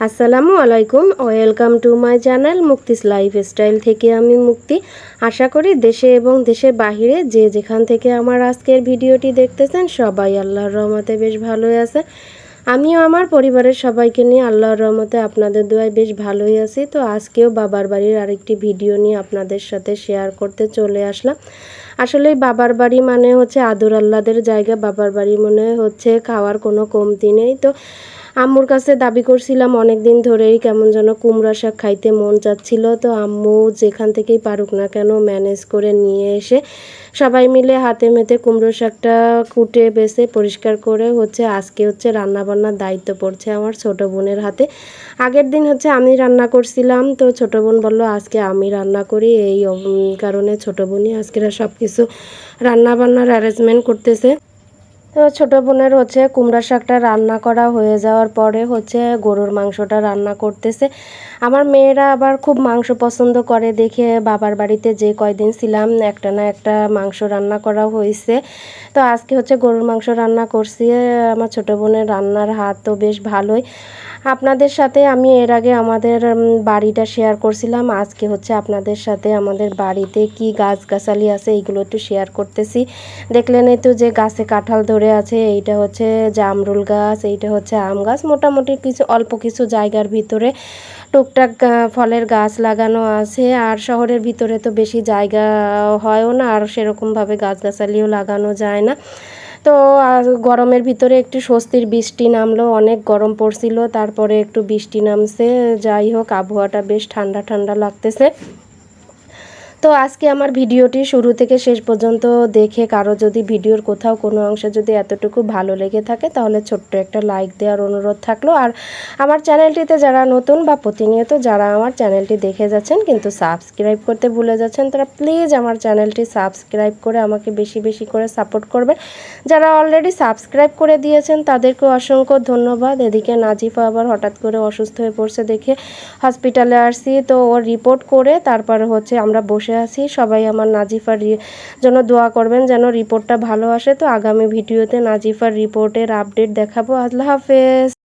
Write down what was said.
আসসালামু আলাইকুম, welcome to my channel Mukti's lifestyle থেকে আমি মুক্তি। আশা করি দেশে এবং দেশের বাহিরে যে যেখান থেকে আমার আজকের ভিডিওটি দেখতেছেন সবাই আল্লাহর রহমতে বেশ ভালোই আছে। আমিও আমার পরিবারের সবাইকে নিয়ে আল্লাহর রহমতে আপনাদের দোয়ায় বেশ ভালোই আছি। তো আজকেও বাবার বাড়ির আরেকটি ভিডিও নিয়ে আপনাদের সাথে শেয়ার করতে চলে আসলাম। আসলে বাবার বাড়ি মানে হচ্ছে আদর আল্লাদের জায়গা। বাবার বাড়ি মনে হচ্ছে খাওয়ার কোনো কমতি নেই। তো আম্মুর কাছে দাবি করছিলাম অনেক দিন ধরেই, কেমন যেন কুমড়া শাক খাইতে মন চাচ্ছিল। তো আম্মু যেখান থেকেই পারুক না কেন ম্যানেজ করে নিয়ে এসে সবাই মিলে হাতে মেতে কুমড়ো শাকটা কুটে বেছে পরিষ্কার করে আজকে রান্নাবান্নার দায়িত্ব পড়ছে আমার ছোট বোনের হাতে। আগের দিন আমি রান্না করছিলাম, তো ছোট বোন বলল আজকে আমি রান্না করি। এই কারণে ছোট বোনই আজকে সব কিছু রান্নাবান্নার অ্যারেঞ্জমেন্ট করতেছে। তো ছোটো বোনের কুমড়া শাকটা রান্না করা হয়ে যাওয়ার পরে গরুর মাংসটা রান্না করতেছে। আমার মেয়েরা আবার খুব মাংস পছন্দ করে দেখে বাবার বাড়িতে যে কয়দিন ছিলাম একটা না একটা মাংস রান্না করা হয়েছে। তো আজকে গরুর মাংস রান্না করছি। আমার ছোটো বোনের রান্নার হাত তো বেশ ভালোই। আপনাদের সাথে আমি এর আগে আমাদের বাড়িটা শেয়ার করছিলাম। আজকে আপনাদের সাথে আমাদের বাড়িতে কি গাছগাছালি আছে এইগুলো একটু শেয়ার করতেছি। দেখলেনই তো যে গাছে কাঁঠাল ধরে আছে, এইটা জামরুল গাছ, এইটা আম গাছ। মোটামুটি অল্প কিছু জায়গার ভিতরে টুকটাক ফলের গাছ লাগানো আছে। আর শহরের ভিতরে তো বেশি জায়গা হয়ও না, আর সেরকমভাবে গাছগাছালিও লাগানো যায় না। তো গরমের ভিতরে একটু স্বস্তির বৃষ্টি নামলো। অনেক গরম পড়ছিল, তারপরে একটু বৃষ্টি নামছে। যাই হোক, আবহাওয়াটা বেশ ঠান্ডা ঠান্ডা লাগতেছে। তো আজকে আমার ভিডিওটি শুরু থেকে শেষ পর্যন্ত দেখে কারো যদি ভিডিওর কোথাও কোনো অংশে যদি এতটুকু ভালো লেগে থাকে তাহলে ছোট্ট একটা লাইক দেওয়ার অনুরোধ থাকলো। আর আমার চ্যানেলটিতে যারা নতুন বা প্রতিনিয়ত যারা আমার চ্যানেলটি দেখে যাচ্ছেন কিন্তু সাবস্ক্রাইব করতে ভুলে যাচ্ছেন, তারা প্লিজ আমার চ্যানেলটি সাবস্ক্রাইব করে আমাকে বেশি বেশি করে সাপোর্ট করবেন। যারা অলরেডি সাবস্ক্রাইব করে দিয়েছেন তাদেরকে অসংখ্য ধন্যবাদ। এদিকে নাজিফা আবার হঠাৎ করে অসুস্থ হয়ে পড়ছে দেখে হসপিটালে আসছি। তো ওর রিপোর্ট করে তারপর আমরা বসে আছি। সবাই আমার নাজিফার জন্য দোয়া করবেন যেন রিপোর্টটা ভালো আসে। তো আগামী ভিডিওতে নাজিফার রিপোর্টের আপডেট দেখাবো। আল্লাহ হাফেজ।